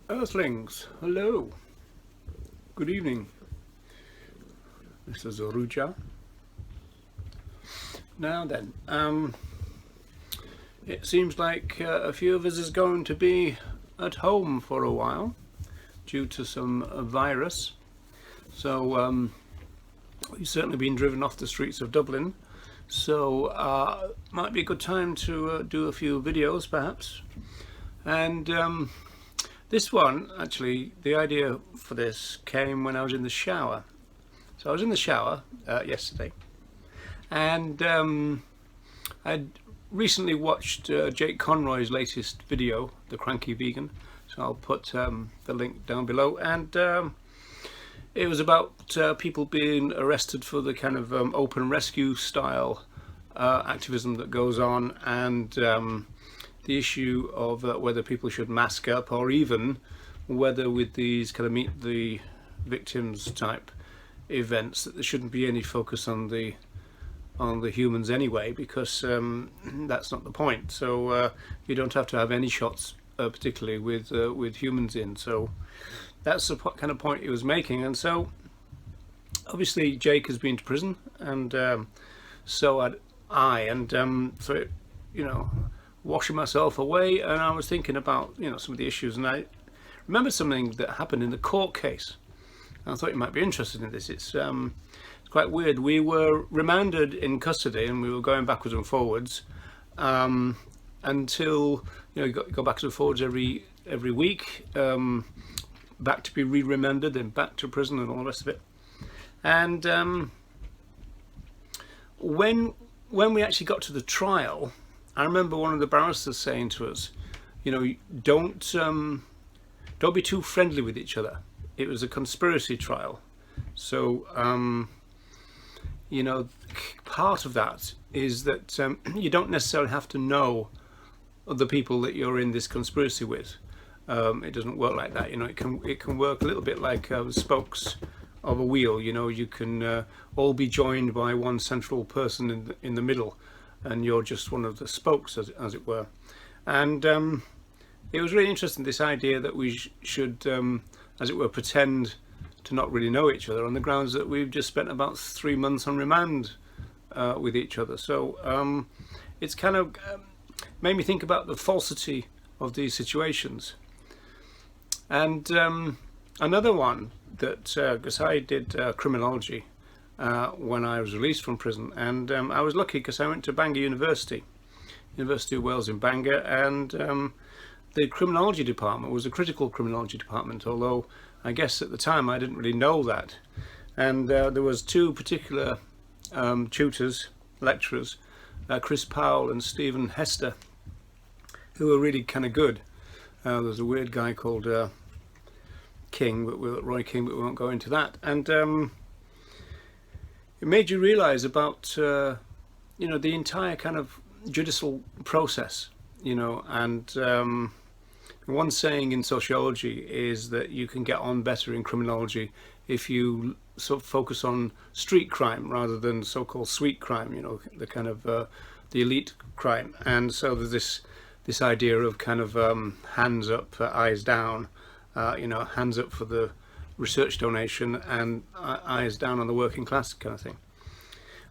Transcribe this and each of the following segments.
Earthlings, hello, good evening. This is Zoruja. Now then, it seems like a few of us is going to be at home for a while due to some virus. So we've certainly been driven off the streets of Dublin. So might be a good time to do a few videos perhaps. And this one, actually, the idea for this came when I was in the shower. So I was in the shower yesterday, and I'd recently watched Jake Conroy's latest video, The Cranky Vegan. So I'll put the link down below. And it was about people being arrested for the kind of open rescue style activism that goes on, and the issue of whether people should mask up, or even whether with these kind of meet the victims type events that there shouldn't be any focus on the humans anyway, because that's not the point. So you don't have to have any shots particularly with humans in. So that's the kind of point he was making. And so obviously Jake has been to prison, and so had I, and so it, washing myself away, and I was thinking about some of the issues, and I remember something that happened in the court case. I thought you might be interested in this. It's quite weird. We were remanded in custody, and we were going backwards and forwards until you go backwards and forwards every week, back to be re-remanded, then back to prison, and all the rest of it. And when we actually got to the trial, I remember one of the barristers saying to us, don't be too friendly with each other. It was a conspiracy trial. So, part of that is that you don't necessarily have to know the people that you're in this conspiracy with. It doesn't work like that. It can work a little bit like spokes of a wheel. You can all be joined by one central person in the middle, and you're just one of the spokes, as it were. And it was really interesting, this idea that we should, as it were, pretend to not really know each other on the grounds that we've just spent about 3 months on remand with each other. So it's kind of made me think about the falsity of these situations. And another one that, because I did criminology when I was released from prison, and I was lucky because I went to Bangor University of Wales in Bangor, and the criminology department was a critical criminology department, although I guess at the time I didn't really know that. And there was two particular tutors, lecturers, Chris Powell and Stephen Hester, who were really kind of good. There's a weird guy called Roy King, but we won't go into that. And it made you realise about the entire kind of judicial process, and one saying in sociology is that you can get on better in criminology if you sort of focus on street crime rather than so-called sweet crime, the kind of the elite crime. And so there's this idea of kind of hands up, eyes down, hands up for the research donation and eyes down on the working class kind of thing.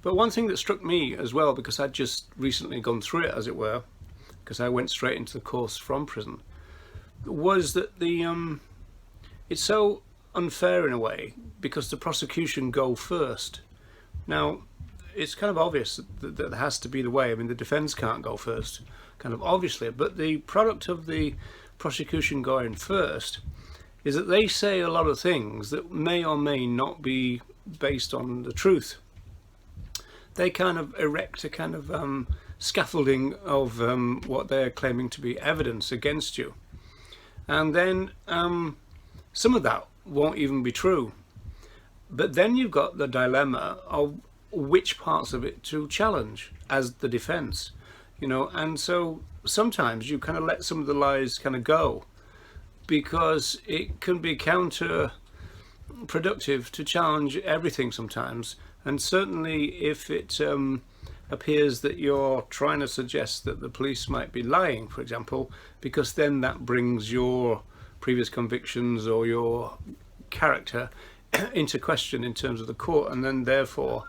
But one thing that struck me as well, because I'd just recently gone through it, as it were, because I went straight into the course from prison, was that it's so unfair in a way, because the prosecution go first. Now, it's kind of obvious that that has to be the way. I mean, the defence can't go first, kind of obviously, but the product of the prosecution going first is that they say a lot of things that may or may not be based on the truth. They kind of erect a kind of scaffolding of what they're claiming to be evidence against you. And then some of that won't even be true. But then you've got the dilemma of which parts of it to challenge as the defence, and so sometimes you kind of let some of the lies kind of go, because it can be counterproductive to challenge everything sometimes. And certainly if it appears that you're trying to suggest that the police might be lying, for example, because then that brings your previous convictions or your character into question in terms of the court, and then therefore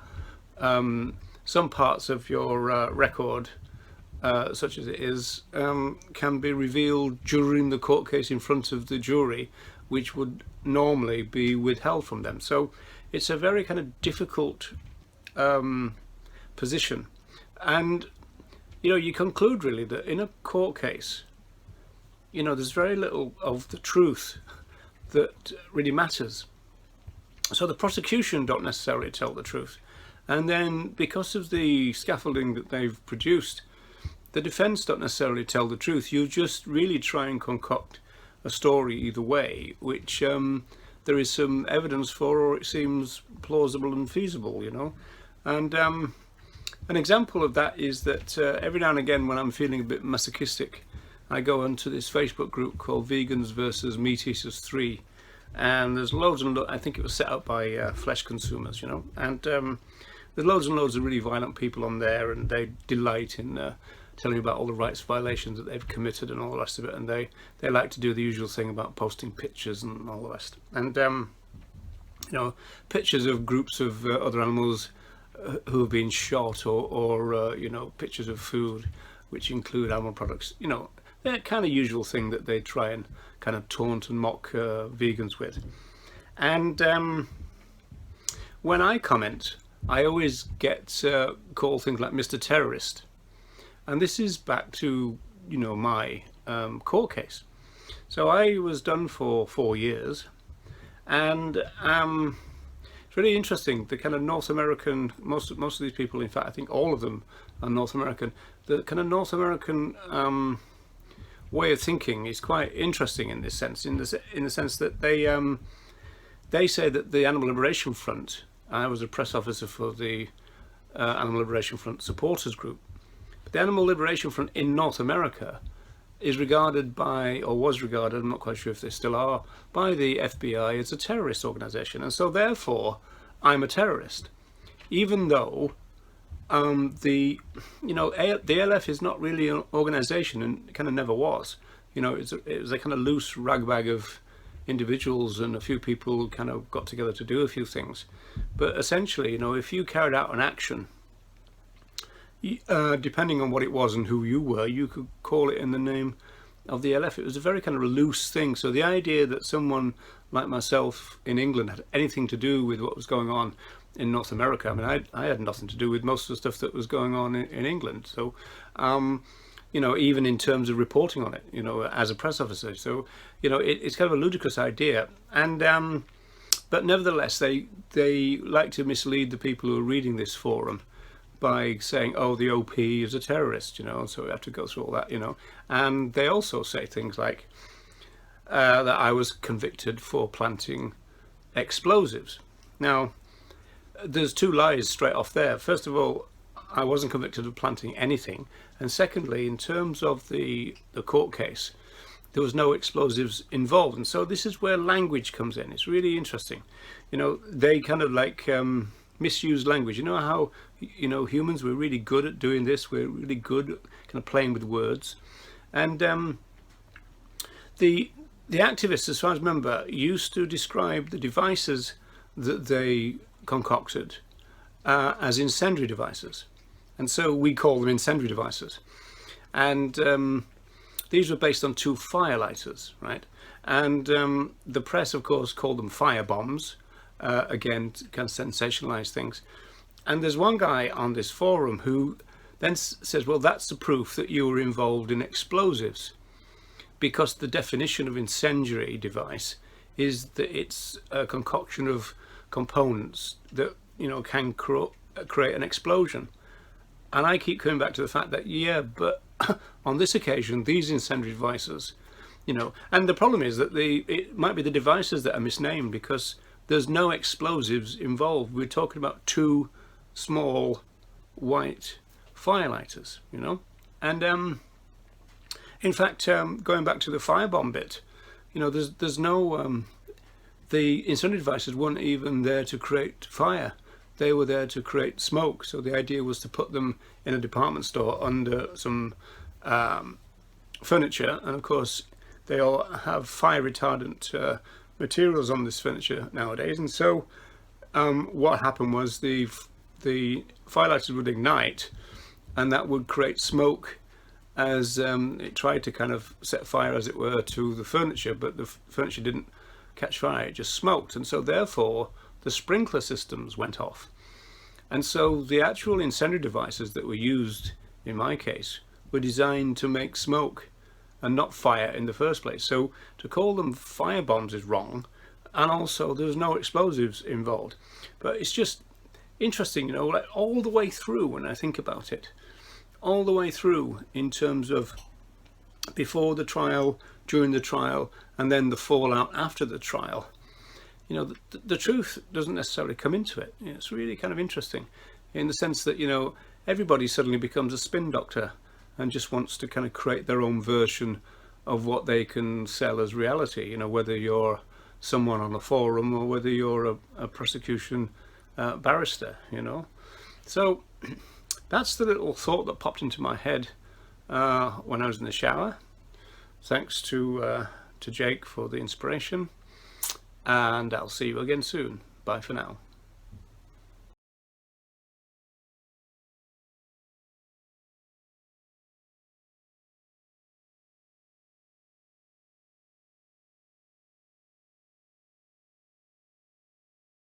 some parts of your record, such as it is, can be revealed during the court case in front of the jury, which would normally be withheld from them. So it's a very kind of difficult position. And, you conclude really that in a court case, there's very little of the truth that really matters. So the prosecution don't necessarily tell the truth. And then because of the scaffolding that they've produced, the defense don't necessarily tell the truth. You just really try and concoct a story either way, which there is some evidence for, or it seems plausible and feasible, And an example of that is that every now and again, when I'm feeling a bit masochistic, I go onto this Facebook group called Vegans versus Meat Eaters 3, and there's loads and I think it was set up by flesh consumers, and there's loads and loads of really violent people on there, and they delight in telling about all the rights violations that they've committed and all the rest of it, and they like to do the usual thing about posting pictures and all the rest, and pictures of groups of other animals who have been shot, or pictures of food which include animal products, they're kind of usual thing that they try and kind of taunt and mock vegans with. And when I comment, I always get called things like Mr. Terrorist. And this is back to, my court case. So I was done for 4 years, and it's really interesting. The kind of North American, most of these people, in fact, I think all of them are North American. The kind of North American way of thinking is quite interesting in this sense, in the sense that they say that the Animal Liberation Front. I was a press officer for the Animal Liberation Front supporters group. But the Animal Liberation Front in North America is regarded by, or was regarded, I'm not quite sure if they still are, by the FBI as a terrorist organization. And so therefore, I'm a terrorist. Even though the ALF is not really an organization, and kind of never was. It was a kind of loose ragbag of individuals, and a few people who kind of got together to do a few things. But essentially, if you carried out an action, depending on what it was and who you were, you could call it in the name of the ALF. It was a very kind of loose thing. So the idea that someone like myself in England had anything to do with what was going on in North America, I mean, I had nothing to do with most of the stuff that was going on in England. So, even in terms of reporting on it, as a press officer. So, it's kind of a ludicrous idea. And but nevertheless, they like to mislead the people who are reading this forum by saying, oh, the OP is a terrorist, so we have to go through all that, And they also say things like that I was convicted for planting explosives. Now, there's two lies straight off there. First of all, I wasn't convicted of planting anything. And secondly, in terms of the court case, there was no explosives involved. And so this is where language comes in. It's really interesting. They kind of like misuse language. How, humans, we're really good at doing this. We're really good at kind of playing with words. And the activists, as far as I remember, used to describe the devices that they concocted as incendiary devices. And so we call them incendiary devices. And these were based on 2 firelighters, right? And the press, of course, called them fire bombs, again, to kind of sensationalize things. And there's one guy on this forum who then says, well, that's the proof that you were involved in explosives, because the definition of incendiary device is that it's a concoction of components that can create an explosion. And I keep coming back to the fact that but on this occasion these incendiary devices, and the problem is that it might be the devices that are misnamed, because there's no explosives involved. We're talking about 2 small white firelighters, and in fact, going back to the firebomb bit, there's no the incendiary devices weren't even there to create fire. They were there to create smoke. So the idea was to put them in a department store under some furniture, and of course they all have fire retardant materials on this furniture nowadays. And so what happened was the firelighters would ignite, and that would create smoke as it tried to kind of set fire, as it were, to the furniture, but the furniture didn't catch fire, it just smoked. And so therefore the sprinkler systems went off. And so the actual incendiary devices that were used in my case were designed to make smoke and not fire in the first place. So to call them fire bombs is wrong, and also there's no explosives involved. But it's just interesting, you know, like all the way through, when I think about it, all the way through in terms of before the trial, during the trial, and then the fallout after the trial, you know, the truth doesn't necessarily come into it. It's really kind of interesting in the sense that, you know, everybody suddenly becomes a spin doctor and just wants to kind of create their own version of what they can sell as reality, you know, whether you're someone on a forum or whether you're a prosecution barrister, you know. So that's the little thought that popped into my head when I was in the shower. Thanks to Jake for the inspiration, and I'll see you again soon. Bye for now.